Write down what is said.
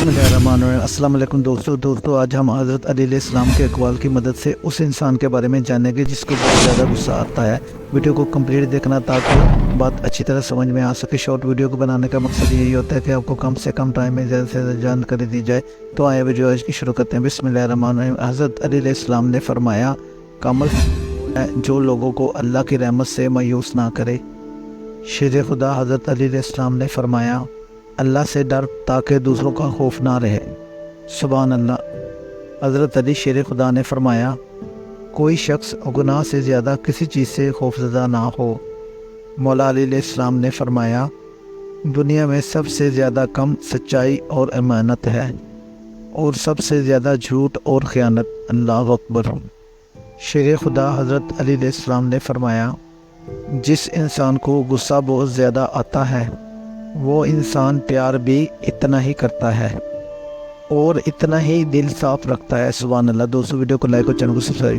बिस्मिल्लाहिर्रहमानिर्रहीम। अस्सलाम वालेकुम दोस्तों आज हम हज़रत अली अलैहिस्सलाम के अक़वाल की मदद से उस इंसान के बारे में जानेंगे जिसको बहुत ज़्यादा गुस्सा आता है। वीडियो को कंप्लीट देखना ताकि बात अच्छी तरह समझ में आ सके। शॉर्ट वीडियो को बनाने का मकसद यही होता है कि आपको कम से कम टाइम में ज़्यादा से ज़्यादा जानकारी दी जाए। तो आए वीडियो आज की शुरू करते हैं। बिस्मिल्लाहिर्रहमानिर्रहीम। हज़रत अली अलैहिस्सलाम ने फरमाया, कामल है जो लोगों को अल्लाह की रहमत से मायूस ना करे। शेर खुदा हज़रत अली अलैहिस्सलाम ने फरमाया, अल्लाह से डर ताकि दूसरों का खौफ ना रहे। सुभान अल्लाह। हज़रत अली शेर खुदा ने फरमाया, कोई शख्स गुनाह से ज़्यादा किसी चीज़ से खौफज़दा ना हो। मौला अली अलैहिस्सलाम ने फरमाया, दुनिया में सबसे ज़्यादा कम सच्चाई और अमानत है और सबसे ज़्यादा झूठ और ख़यानत। अल्लाह अकबर। शेर खुदा हज़रत अली अलैहिस्सलाम ने फरमाया, जिस इंसान को गुस्सा बहुत ज़्यादा आता है वो इंसान प्यार भी इतना ही करता है और इतना ही दिल साफ रखता है। सुभान अल्लाह। दोस्तों वीडियो को लाइक और चैनल को सब्सक्राइब कर